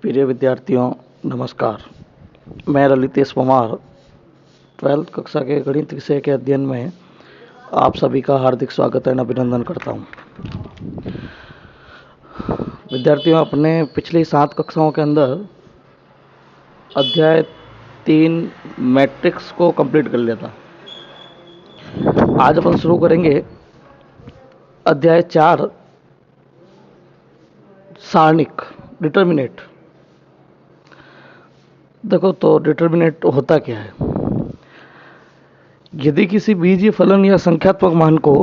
प्रिय विद्यार्थियों नमस्कार। मैं ललितेश परमार 12th कक्षा के गणित विषय के अध्ययन में आप सभी का हार्दिक स्वागत एवं अभिनंदन करता हूं। विद्यार्थियों, अपने पिछली 7 कक्षाओं के अंदर अध्याय 3 मैट्रिक्स को कंप्लीट कर लिया था। आज अपन शुरू करेंगे अध्याय 4 सारणिक डिटर्मिनेट। देखो तो डिटर्मिनेट होता क्या है। यदि किसी बीजीय फलन या संख्यात्मक मान को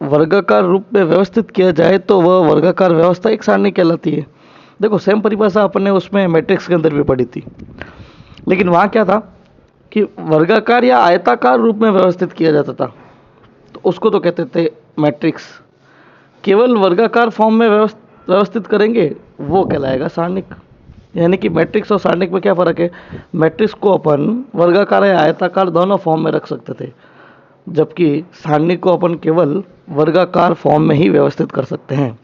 वर्गाकार रूप में व्यवस्थित किया जाए तो वह वर्गाकार व्यवस्था एक सारणी कहलाती है। देखो सेम परिभाषा अपने उसमें मैट्रिक्स के अंदर भी पढ़ी थी, लेकिन वहाँ क्या था कि वर्गाकार या आयताकार रूप में व्यवस्थित किया जाता था, तो उसको तो कहते थे मैट्रिक्स। केवल वर्गाकार फॉर्म में व्यवस्थित करेंगे वो कहलाएगा सारणिक। यानी कि मैट्रिक्स और सारणिक में क्या फ़र्क है। मैट्रिक्स को अपन वर्गाकार या आयताकार दोनों फॉर्म में रख सकते थे, जबकि सारणिक को अपन केवल वर्गाकार फॉर्म में ही व्यवस्थित कर सकते हैं।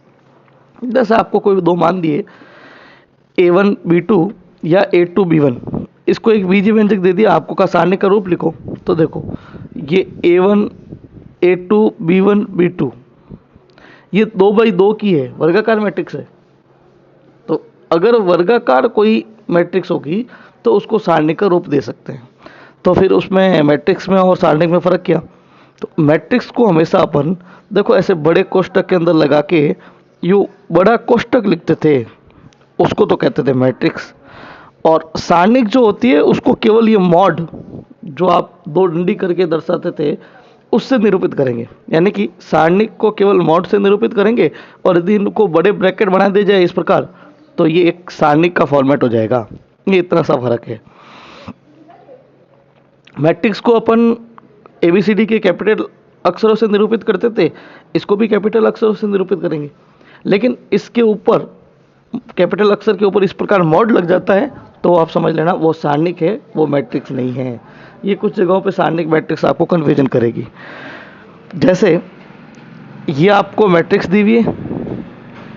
जैसे आपको कोई दो मान दिए a1 b2 या a2 b1, इसको एक बीजीय व्यंजक दे दिया, आपको कहा सारणिक का रूप लिखो, तो देखो ये a1 a2 b1 b2 ये 2x2 की है, वर्गाकार मैट्रिक्स है। तो अगर वर्गाकार कोई मैट्रिक्स होगी तो उसको सारणिक का रूप दे सकते हैं। तो फिर उसमें मैट्रिक्स में और सारणिक में फ़र्क क्या। तो मैट्रिक्स को हमेशा अपन देखो ऐसे बड़े कोष्टक के अंदर लगा के यूँ बड़ा कोष्टक लिखते थे, उसको तो कहते थे मैट्रिक्स। और सारणिक जो होती है उसको केवल ये मॉड जो आप दो डंडी करके दर्शाते थे उससे निरूपित करेंगे। यानी कि सारणिक को केवल मॉड से निरूपित करेंगे, और यदि इनको बड़े ब्रैकेट बना दिया जाए इस प्रकार तो ये एक सारणिक का फॉर्मेट हो जाएगा। ये इतना सा फर्क है। मैट्रिक्स को अपन ABCD के कैपिटल अक्षरों से निरूपित करते थे, इसको भी कैपिटल अक्षरों से निरूपित करेंगे, लेकिन इसके ऊपर कैपिटल अक्षर के ऊपर इस प्रकार मॉड लग जाता है तो आप समझ लेना वो सारणिक है, वो मैट्रिक्स नहीं है। ये कुछ जगहों पे सारणिक मैट्रिक्स आपको कन्फ्यूजन करेगी। जैसे ये आपको मैट्रिक्स दी हुई है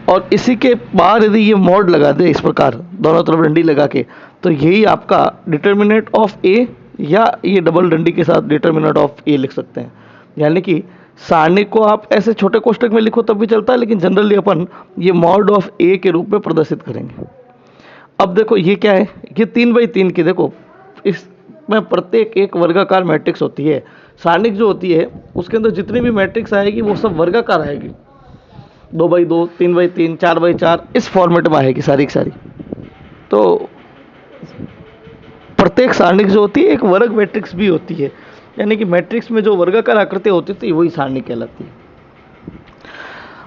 और इसी के बाहर यदि ये मॉड लगा दे इस प्रकार दोनों तरफ डंडी लगा के, तो यही आपका डिटर्मिनेंट ऑफ ए, या ये डबल डंडी के साथ डिटर्मिनेंट ऑफ ए लिख सकते हैं। यानी कि सारणिक को आप ऐसे छोटे कोष्टक में लिखो तब भी चलता है, लेकिन जनरली अपन ये मॉड ऑफ ए के रूप में प्रदर्शित करेंगे। अब देखो ये क्या है, ये 3x3 की, देखो इसमें प्रत्येक एक वर्गाकार मैट्रिक्स होती है। सारणिक जो होती है उसके अंदर जितनी भी मैट्रिक्स आएगी वो सब वर्गाकार आएगी, 2x2 3x3 4x4 इस फॉर्मेट में आएगी सारी की सारी। तो प्रत्येक सारणिक जो होती है एक वर्ग मैट्रिक्स भी होती है। यानी कि मैट्रिक्स में जो वर्गाकार आकृति होती थी वही सारणिक कहलाती है।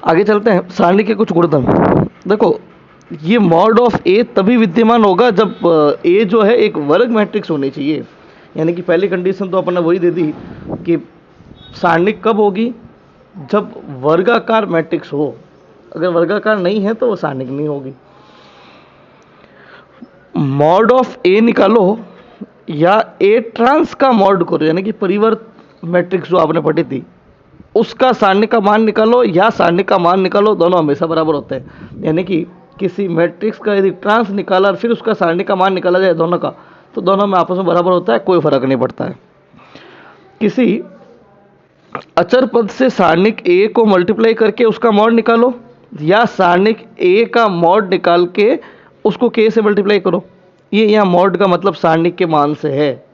आगे चलते हैं सारणिक के कुछ गुणधर्म। देखो ये मॉड ऑफ ए तभी विद्यमान होगा जब ए जो है एक वर्ग मैट्रिक्स होनी चाहिए। यानी कि पहली कंडीशन तो अपन ने वही दे दी कि सारणिक कब होगी, जब वर्गाकार मैट्रिक्स हो। अगर वर्गाकार नहीं है तो वो सारणिक नहीं होगी। मॉड ऑफ ए निकालो या ए ट्रांस का मॉड करो, यानी कि परिवर्त मैट्रिक्स जो आपने पढ़ी थी उसका सारणिक का मान निकालो या सारणिक का मान निकालो, दोनों हमेशा बराबर होते हैं। यानी कि किसी मैट्रिक्स का यदि ट्रांस निकाला और फिर उसका सारणिक का मान निकाला जाए दोनों का, तो दोनों में आपस में बराबर होता है, कोई फर्क नहीं पड़ता है। किसी अचर पद से सारणिक ए को मल्टीप्लाई करके उसका मॉड निकालो, या सारणिक ए का मॉड निकाल के उसको के से मल्टीप्लाई करो। ये यहाँ मॉड का मतलब सारणिक के मान से है।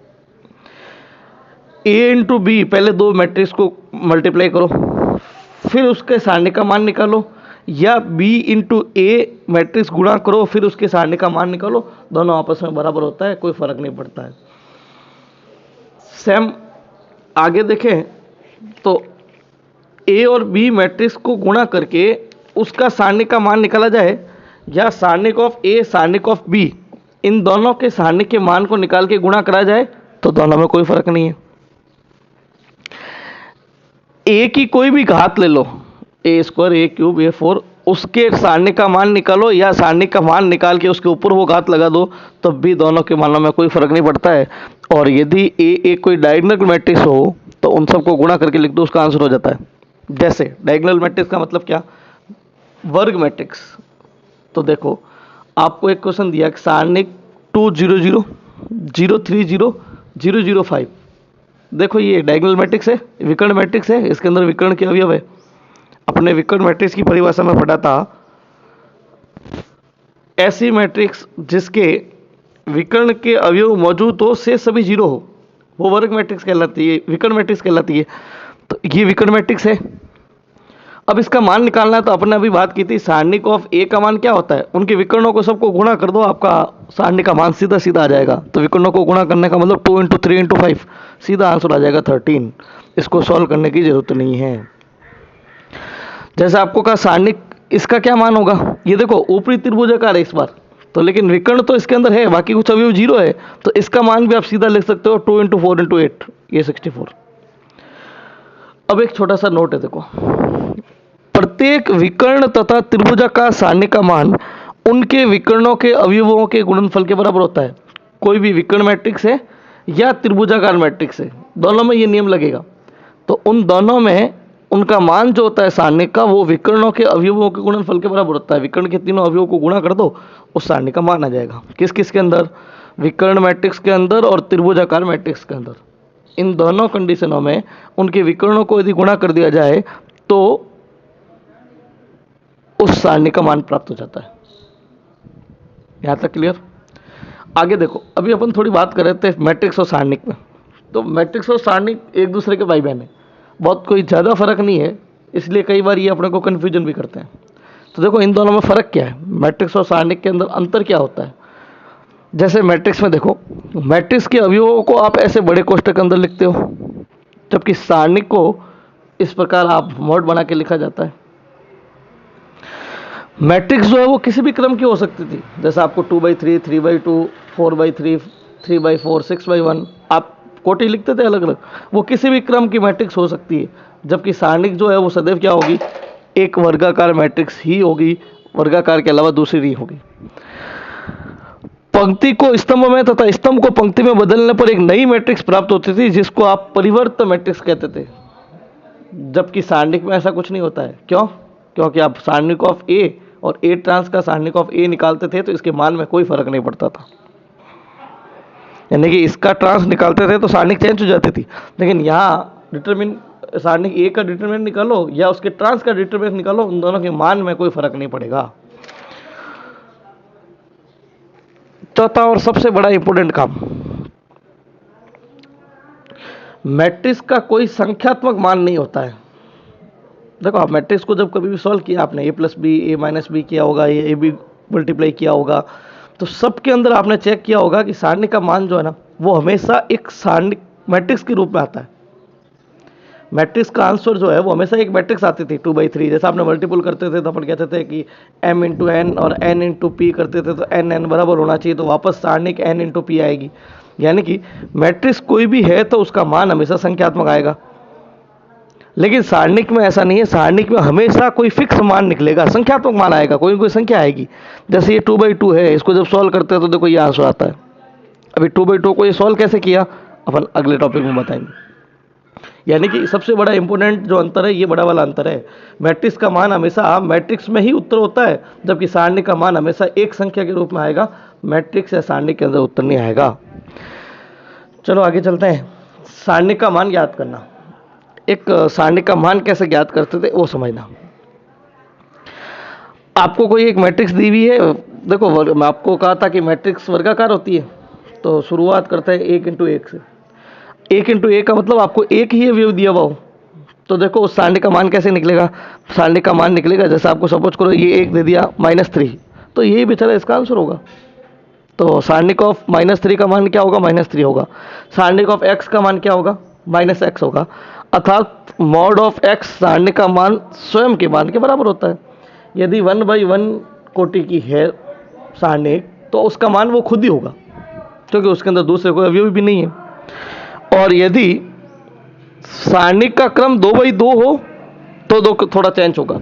a इंटू बी, पहले दो मैट्रिक्स को मल्टीप्लाई करो फिर उसके सारणिक का मान निकालो, या b इंटू ए मैट्रिक्स गुणा करो फिर उसके सारणिक का मान निकालो, दोनों आपस में बराबर होता है, कोई फर्क नहीं पड़ता है। सेम आगे देखें तो a और b मैट्रिक्स को गुणा करके उसका सारणिक का मान निकाला जाए, या सारणिक ऑफ a सारणिक ऑफ b, इन दोनों के सारणिक के मान को निकाल के गुणा करा जाए तो दोनों में कोई फर्क नहीं है। a की कोई भी घात ले लो, a² a³ a4, उसके सारणिक का मान निकालो या सारणिक का मान निकाल के उसके ऊपर वो घात लगा दो, तब भी दोनों के मानों में कोई फर्क नहीं पड़ता है। और यदि a एक कोई डायगोनल मैट्रिक्स हो तो उन सबको गुणा करके लिख दो, उसका आंसर हो जाता है। जैसे डायगोनल मैट्रिक्स का मतलब क्या, वर्ग मैट्रिक्स। तो देखो आपको एक क्वेश्चन दिया कि सारणिक 200 030 005, देखो ये डायगोनल मैट्रिक्स है, विकर्ण मैट्रिक्स है, इसके अंदर विकर्ण के अवयव है। अपने विकर्ण मैट्रिक्स की परिभाषा में पढ़ा था, ऐसी मैट्रिक्स जिसके विकर्ण के अवयव मौजूद हो से सभी जीरो हो वो वर्ग मैट्रिक्स कहलाती है, विकर्ण मैट्रिक्स कहलाती है। तो ये विकर्ण मैट्रिक्स है। अब इसका मान निकालना है, तो अपने अभी बात की थी सारणिक ऑफ ए का मान क्या होता है, उनके विकर्णों को सबको गुणा कर दो, आपका सारणिक का मान सीधा सीधा आ जाएगा। तो विकर्णों को गुणा करने का मतलब 2 × 3 × 5, सीधा आंसर आ जाएगा 13। इसको सॉल्व करने की जरूरत नहीं है। जैसे आपको कहा सारणिक, इसका क्या मान होगा, ये देखो ऊपरी त्रिभुजाकार है इस बार तो, लेकिन विकर्ण तो इसके अंदर है, बाकी कुछ अवयव जीरो है, तो इसका मान भी आप सीधा लिख सकते हो 2 × 4 × 8, ये 64। अब एक छोटा सा नोट है, देखो प्रत्येक विकर्ण तथा त्रिभुजाकार सारणिक का मान उनके विकर्णों के अवयवों के गुणनफल के बराबर होता है। कोई भी विकर्ण मैट्रिक्स है या त्रिभुजाकार मैट्रिक्स है, दोनों में ये नियम लगेगा। तो उन दोनों में उनका मान जो होता है सारणिक का, वो विकर्णों के अवयवों के गुणनफल के बराबर होता है। विकर्ण के तीनों अवयवों को गुणा कर दो, उस सारणिक का मान आ जाएगा। किस किस के अंदर, विकर्ण मैट्रिक्स के अंदर और त्रिभुजाकार मैट्रिक्स के अंदर। इन दोनों कंडीशनों में उनके विकर्णों को यदि गुणा कर दिया जाए तो उस सारणी का मान प्राप्त हो जाता है। यहां तक क्लियर। आगे देखो, अभी अपन थोड़ी बात कर रहे थे मैट्रिक्स और सारणिक में। तो मैट्रिक्स और सारणिक एक दूसरे के भाई बहन है, बहुत कोई ज़्यादा फर्क नहीं है, इसलिए कई बार ये अपने को कन्फ्यूजन भी करते हैं। तो देखो इन दोनों में फ़र्क क्या है, मैट्रिक्स और सारणिक के अंदर अंतर क्या होता है। जैसे मैट्रिक्स में देखो, मैट्रिक्स के अवयवों को आप ऐसे बड़े कोष्ठक के अंदर लिखते हो, जबकि सारणिक को इस प्रकार आप मोड बना के लिखा जाता है। मैट्रिक्स जो है वो किसी भी क्रम की हो सकती थी, जैसे आपको 2/3, 3/2, 4/3, 3/4, 6/1 आप कोटि लिखते थे अलग अलग, वो किसी भी क्रम की मैट्रिक्स हो सकती है। जबकि सारणिक जो है वो सदैव क्या होगी, एक वर्गाकार मैट्रिक्स ही होगी, वर्गाकार के अलावा दूसरी नहीं होगी। पंक्ति को स्तंभ में तथा स्तंभ को पंक्ति में बदलने पर एक नई मैट्रिक्स प्राप्त होती थी, जिसको आप परिवर्त मैट्रिक्स कहते थे। जबकि सारणिक में ऐसा कुछ नहीं होता है। क्यों? क्योंकि आप सारणिक ऑफ ए और ए ट्रांस का सारणिक ऑफ ए निकालते थे तो इसके मान में कोई फर्क नहीं पड़ता था। यानी कि इसका ट्रांस निकालते थे तो सारणिक चेंज हो जाती थी, लेकिन यहाँ डिटरमिन सारणिक ए का डिटरमिनेंट निकालो या उसके ट्रांस का डिटरमिनेंट निकालो, उन दोनों के मान में कोई फर्क नहीं पड़ेगा। चौथा और सबसे बड़ा इंपॉर्टेंट काम, मैट्रिक्स का कोई संख्यात्मक मान नहीं होता है। देखो आप मैट्रिक्स को जब कभी भी सॉल्व किया आपने, a+b a-b किया होगा, ये ab मल्टीप्लाई किया होगा, तो सबके अंदर आपने चेक किया होगा कि सारणिक का मान जो है ना वो हमेशा एक सारणिक मैट्रिक्स के रूप में आता है। मैट्रिक्स का आंसर जो है वो हमेशा एक मैट्रिक्स आती थी 2/3। जैसे आपने मल्टीपल करते थे तो अपन कहते थे कि m × n और n × p करते थे तो n बराबर होना चाहिए, तो वापस सारणिक n × p आएगी। यानी कि मैट्रिक्स कोई भी है तो उसका मान हमेशा संख्यात्मक आएगा, लेकिन सारणिक में ऐसा नहीं है। सारणिक में हमेशा कोई फिक्स मान निकलेगा, संख्यात्मक मान आएगा, कोई कोई संख्या आएगी। जैसे ये 2/2 है, इसको जब सॉल्व करते हैं तो देखो ये आंसर आता है। अभी 2/2 को ये सॉल्व कैसे किया अपन अगले टॉपिक में बताएंगे। यानी कि सबसे बड़ा इंपॉर्टेंट जो अंतर है ये बड़ा वाला अंतर है। मैट्रिक्स का मान हमेशा मैट्रिक्स में ही उत्तर होता है, जबकि सारणिक का मान हमेशा एक संख्या के रूप में आएगा, मैट्रिक्स या सारणिक के अंदर उत्तर नहीं आएगा। चलो आगे चलते हैं। सारणिक का मान ज्ञात करना, एक सारणिक का मान कैसे ज्ञात करते थे वो समझना। आपको कोई एक मैट्रिक्स दी हुई है, देखो मैं आपको कहा था कि मैट्रिक्स वर्गाकार होती है, तो शुरुआत करते हैं 1 × 1 से। 1 × 1 का मतलब आपको एक ही अवयव दिया हुआ हो, तो देखो उस सारणिक का मान कैसे निकलेगा। सारणिक का मान निकलेगा, जैसे आपको सपोज करो ये 1 दे दिया -3, तो यही बेचारा इसका आंसर होगा। तो सारणिक ऑफ -3 का मान क्या होगा, -3 होगा। सारणिक ऑफ x का मान क्या होगा, -x होगा। अर्थात मॉड ऑफ x सारणिक का मान स्वयं के मान के बराबर होता है। यदि 1/1 कोटि की है सारणिक तो उसका मान वो खुद ही होगा, क्योंकि उसके अंदर दूसरे कोई अवयव भी नहीं है। और यदि सारणिक का क्रम 2/2 हो तो दो थोड़ा चेंज होगा।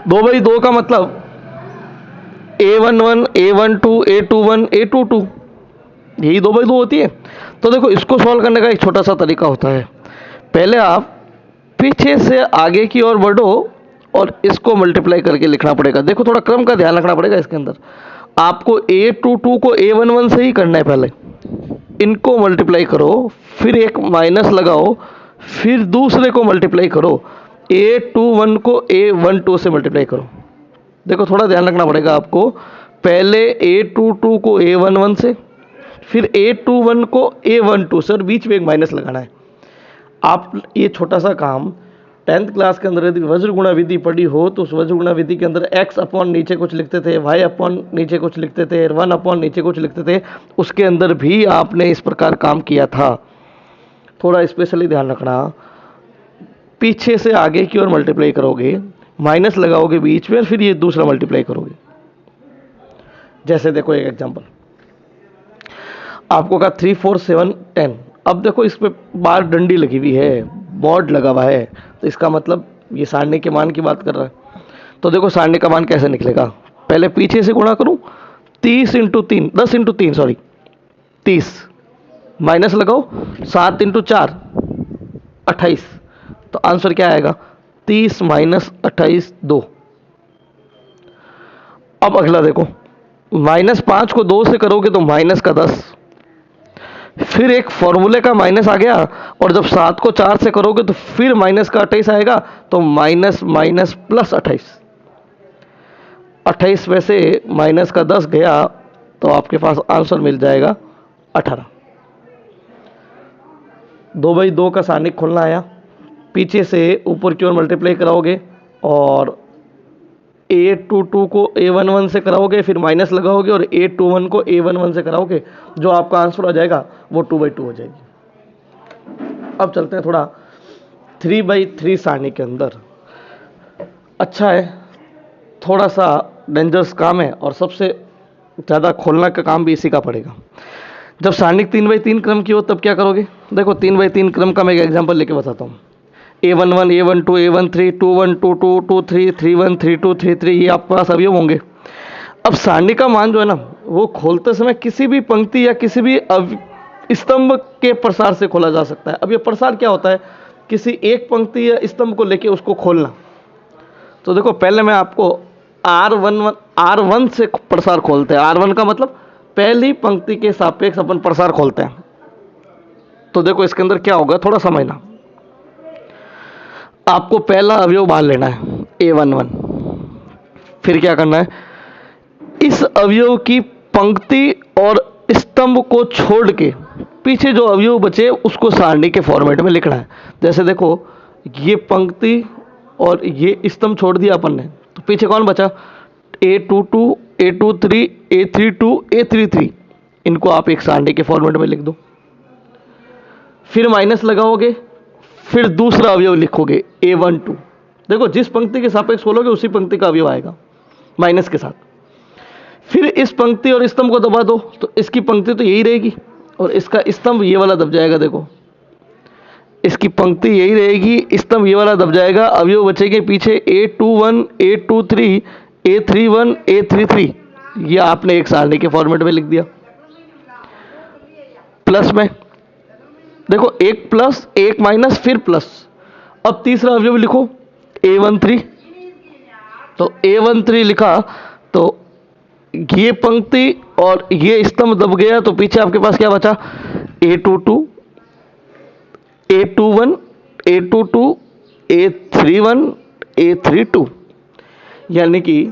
2/2 का मतलब a11 a12 a21 a22, यही 2/2 होती है। तो देखो इसको सॉल्व करने का एक छोटा सा तरीका होता है। पहले आप पीछे से आगे की ओर बढ़ो और इसको मल्टीप्लाई करके लिखना पड़ेगा। देखो थोड़ा क्रम का ध्यान रखना पड़ेगा इसके अंदर। आपको A22 को A11 से ही करना है, पहले इनको मल्टीप्लाई करो, फिर एक माइनस लगाओ, फिर दूसरे को मल्टीप्लाई करो, A21 को A12 से मल्टीप्लाई करो। देखो थोड़ा ध्यान रखना पड़ेगा आपको, पहले A22 को A11 से, फिर A21 को A12 से, और बीच में एक माइनस लगाना है। आप ये छोटा सा काम 10th क्लास के अंदर यदि वज्र गुणा विधि पढ़ी हो तो उस वज्र गुणा विधि के अंदर x अपॉन नीचे कुछ लिखते थे, y अपॉन नीचे कुछ लिखते थे, 1 अपॉन नीचे कुछ लिखते थे, उसके अंदर भी आपने इस प्रकार काम किया था। थोड़ा स्पेशली ध्यान रखना, पीछे से आगे की ओर मल्टीप्लाई करोगे, माइनस लगाओगे बीच में, फिर ये दूसरा मल्टीप्लाई करोगे। जैसे देखो एक एग्जांपल आपको कहा 3 4 7 10। अब देखो इस पे बार डंडी लगी हुई है, बोर्ड लगा हुआ है, तो इसका मतलब ये सारणी के मान की बात कर रहा है। तो देखो सारणी का मान कैसे निकलेगा, पहले पीछे से गुणा करूं, 30 इंटू 3 10 इंटू 3 सॉरी 30, माइनस लगाओ 7 इंटू 4 28, तो आंसर क्या आएगा 30 माइनस 28 2। अब अगला देखो, -5 को 2 से करोगे तो माइनस का 10, फिर एक फॉर्मूले का माइनस आ गया, और जब 7 को 4 से करोगे तो फिर माइनस का 28 आएगा, तो माइनस माइनस प्लस 28 में से माइनस का 10 गया, तो आपके पास आंसर मिल जाएगा 18। 2/2 का सारणिक खोलना आया, पीछे से ऊपर की ओर मल्टीप्लाई कराओगे, और A22 को A11 से कराओगे, फिर माइनस लगाओगे, और A21 को A11 से कराओगे, जो आपका आंसर आ जाएगा वो 2/2 हो जाएगी। अब चलते हैं थोड़ा 3/3 सारणी के अंदर। अच्छा है, थोड़ा सा डेंजरस काम है, और सबसे ज़्यादा खोलना का काम भी इसी का पड़ेगा। जब सारणी 3/3 क्रम की हो तब क्या करोगे, देखो 3/3 क्रम का मैं एक एग्जाम्पल लेके बताता हूँ। A11 A12 A13 21 22 23 31 32 33, ये आपके पास अवयव होंगे। अब सारणी का मान जो है ना, वो खोलते समय किसी भी पंक्ति या किसी भी स्तंभ के प्रसार से खोला जा सकता है। अब ये प्रसार क्या होता है, किसी एक पंक्ति या स्तंभ को लेके उसको खोलना। तो देखो पहले मैं आपको R1 से प्रसार खोलते हैं। R1 का मतलब पहली पंक्ति के सापेक्ष अपन प्रसार खोलते हैं। तो देखो इसके अंदर क्या होगा, थोड़ा समझना। आपको पहला अवयव मान लेना है A11, फिर क्या करना है, इस अवयव की पंक्ति और स्तंभ को छोड़ के पीछे जो अवयव बचे उसको सारणी के फॉर्मेट में लिखना है। जैसे देखो ये पंक्ति और ये स्तंभ छोड़ दिया अपन ने, तो पीछे कौन बचा, A22 A23 A32 A33, इनको आप एक सारणी के फॉर्मेट में लिख दो। फिर माइनस लगाओगे, फिर दूसरा अवयव लिखोगे A12। देखो जिस पंक्ति के सापेक्ष खोलोगे उसी पंक्ति का अवयव आएगा माइनस के साथ। फिर इस पंक्ति और स्तंभ को दबा दो, तो इसकी पंक्ति तो यही रहेगी और इसका स्तंभ ये वाला दब जाएगा। देखो इसकी पंक्ति यही रहेगी, स्तंभ ये वाला दब जाएगा, अवयव बचेंगे पीछे A21 A23 A31 A33। ये आपने एक सारणी के फॉर्मेट में लिख दिया। प्लस में देखो एक प्लस एक माइनस फिर प्लस। अब तीसरा अवयव लिखो A13, तो A13 लिखा तो ये पंक्ति और ये स्तंभ दब गया, तो पीछे आपके पास क्या बचा, A22 A21 A22 A31 A32। यानी कि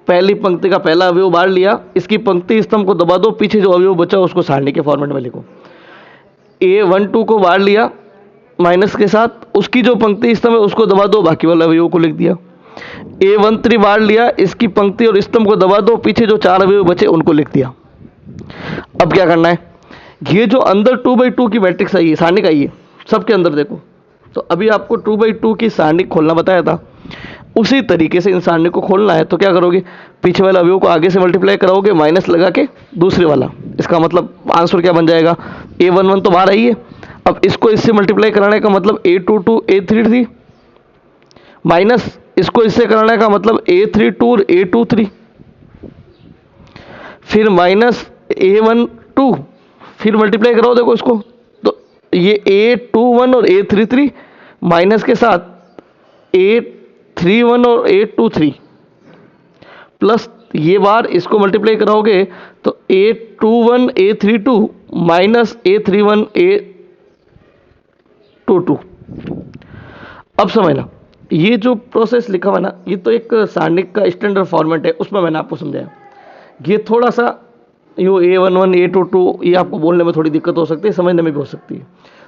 पहली पंक्ति का पहला अवयव बाहर लिया, इसकी पंक्ति स्तंभ को दबा दो, पीछे जो अवयव बचा उसको सारणी के फॉर्मेट में लिखो। A12 को बाहर लिया माइनस के साथ, उसकी जो पंक्ति स्तंभ है उसको दबा दो, बाकी वाले अवयव को लिख दिया। A13 बाहर लिया, इसकी पंक्ति और स्तंभ को दबा दो, पीछे जो 4 अवयव बचे उनको लिख दिया। अब क्या करना है, ये जो अंदर 2/2 की मैट्रिक्स आई है, सारणी का ये सबके अंदर देखो, तो अभी आपको 2/2 की सारणी खोलना बताया था, उसी तरीके से इन सारणी को खोलना है। तो क्या करोगे, पीछे वाला अवयव को आगे से मल्टीप्लाई कराओगे माइनस लगा के दूसरे वाला। इसका मतलब आंसर क्या बन जाएगा, A11 तो बाहर आई है, अब इसको इससे मल्टीप्लाई कराने का मतलब A22 A33 माइनस इसको इससे कराने का मतलब A32 और A23, फिर माइनस A12, फिर मल्टीप्लाई कराओ देखो इसको, तो ये A21 और A33 माइनस के साथ 831 और 823 प्लस ये बार इसको मल्टीप्लाई कराओगे तो 821 832 माइनस 831 822। अब समझना, ये जो प्रोसेस लिखा हुआ ना, ये तो एक सारणिक का स्टैंडर्ड फॉर्मेट है, उसमें मैंने आपको समझाया। ये थोड़ा सा यो A11 A22 ये आपको बोलने में थोड़ी दिक्कत हो सकती है, समझने में भी हो सकती है।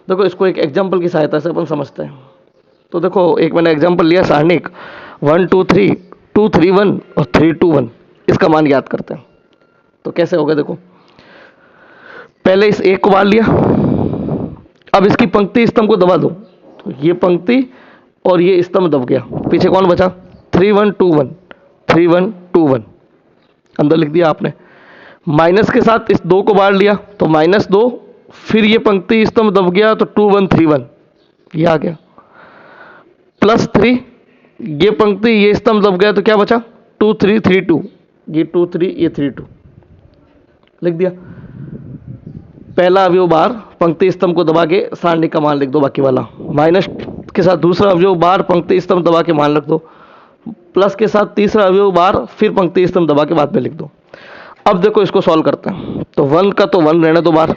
देखो इसको एक एग्जांपल की सहायता से अपन समझते हैं। तो देखो एक मैंने एग्जांपल लिया सारणिक 1 2 3 2 3 1 और 3 2 1, इसका मान याद करते हैं। तो कैसे होगा, देखो पहले इस एक को बांट लिया, अब इसकी पंक्ति स्तंभ को दबा दो, तो ये पंक्ति और ये स्तंभ दब गया, पीछे कौन बचा 3 1 2 1 3 1 2 1 अंदर लिख दिया आपने। माइनस के साथ इस 2 को बांट लिया तो -2, फिर ये पंक्ति स्तंभ दब गया तो 2 1 3 1 ये आ गया, +3 ये पंक्ति ये स्तंभ दब गया तो क्या बचा 2 3 3 2, ये 2 3 ये 3 2 लिख दिया। पहला अवयव बार पंक्ति स्तंभ को दबा के सारणी का मान लिख दो, बाकी वाला माइनस के साथ दूसरा अवयव बार पंक्ति स्तंभ दबा के मान लिख दो, प्लस के साथ तीसरा अवयव बार फिर पंक्ति स्तंभ दबा के बाद में लिख दो। अब देखो इसको सॉल्व करते हैं, तो 1 का तो 1 रहने दो बार,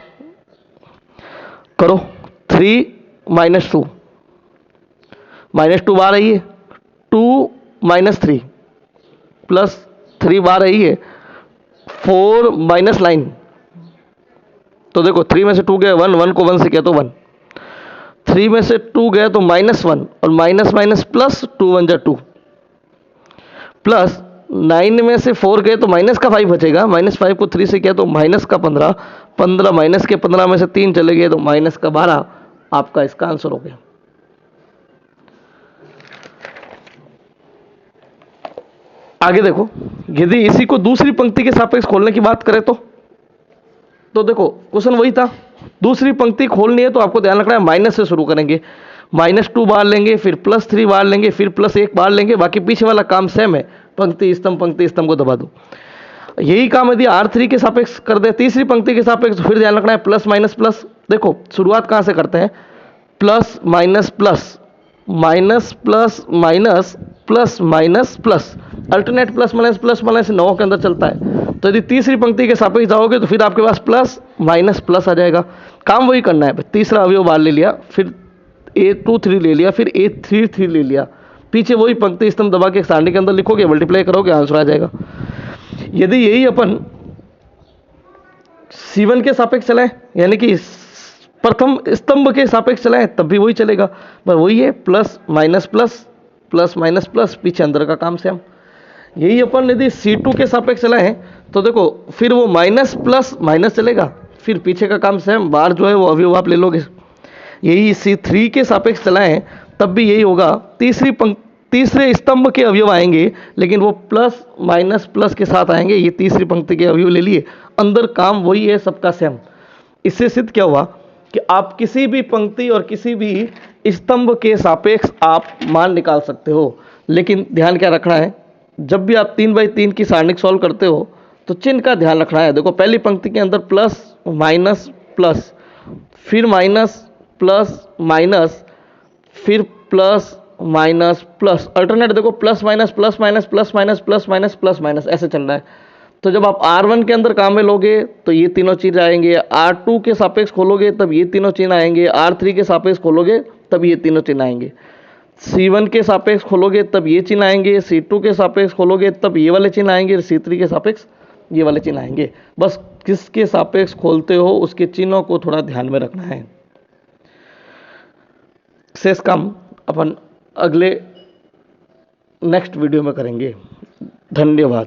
करो 3 -2 -2 बार आई है, 2 -3 प्लस 3 बार आई है, 4 -9। तो देखो 3 में से 2 गया 1, 1 को 1 से किया तो 1, 3 में से 2 गया तो -1 और माइनस माइनस प्लस 2 1 जा 2, प्लस 9 में से 4 गए तो माइनस का 5 बचेगा, -5 को 3 से किया तो माइनस का 15, 15 माइनस के 15 में से 3 चले गए तो माइनस का 12, आपका इसका आंसर हो गया। आगे देखो, यदि इसी को दूसरी पंक्ति के सापेक्ष खोलने की बात करें तो देखो क्वेश्चन वही था, दूसरी पंक्ति खोलनी है तो आपको ध्यान रखना है माइनस से शुरू करेंगे, -2 बार लेंगे, फिर +3 बार लेंगे, फिर +1 बार लेंगे, बाकी पीछे वाला काम सेम है, पंक्ति स्तंभ को दबा दो। यही काम यदि R3 के सापेक्ष कर दे, तीसरी पंक्ति के सापेक्ष, फिर ध्यान रखना है प्लस माइनस प्लस। देखो शुरुआत कहां से करते हैं, plus minus plus, minus plus minus, plus minus plus, alternate plus minus 9 के अंदर चलता है। तो यदि तीसरी पंक्ति के सापेक्ष जाओगे तो फिर आपके पास प्लस माइनस प्लस आ जाएगा। काम वही करना है, तीसरा अवयव बार ले लिया, फिर A23 ले लिया, फिर A33 ले लिया, पीछे वही पंक्ति स्तंभ दबा के सारणी के अंदर लिखोगे, मल्टीप्लाई करोगे, आंसर आ जाएगा। यदि यही अपन C1 के सापेक्ष चलाएं, यानी कि प्रथम स्तंभ के सापेक्ष चलाएं, तब भी वही चलेगा, पर वही है plus minus plus, plus minus plus, पीछे अंदर का काम सेम। यही अपन यदि C2 के सापेक्ष चलाएं तो देखो फिर वो माइनस प्लस माइनस चलेगा, फिर पीछे का काम सेम, बार जो है वो अवयव आप ले लोगे। यही C3 के सापेक्ष चलाएं तब भी यही होगा, तीसरे स्तंभ के अवयव आएंगे, लेकिन वो प्लस माइनस प्लस के साथ आएंगे। ये तीसरी पंक्ति के अवयव ले लिए, अंदर काम वही है, सबका सेम। इससे सिद्ध क्या हुआ कि आप किसी भी पंक्ति और किसी भी स्तंभ के सापेक्ष आप मान निकाल सकते हो, लेकिन ध्यान क्या रखना है, जब भी आप 3x3 की सारणिक सॉल्व करते हो तो चिन्ह का ध्यान रखना है। देखो पहली पंक्ति के अंदर प्लस माइनस प्लस, फिर माइनस प्लस माइनस, फिर प्लस माइनस प्लस, अल्टरनेट देखो plus minus plus minus plus minus plus minus plus minus, ऐसे चल रहा है। तो जब आप R1 के अंदर काम में लोगे तो ये तीनों चीज आएंगे, R2 के सापेक्ष खोलोगे तब ये तीनों चिन्ह आएंगे, R3 के सापेक्ष खोलोगे तब ये तीनों चिन्ह आएंगे, C1 के सापेक्ष खोलोगे तब ये चिन्ह आएंगे, C2 के सापेक्ष खोलोगे तब ये वाले चिन्ह आएंगे, C3 के सापेक्ष ये वाले चिन्ह आएंगे। बस किसके सापेक्ष खोलते हो उसके चिन्हों को थोड़ा ध्यान में रखना है। शेष काम अपन अगले नेक्स्ट वीडियो में करेंगे। धन्यवाद।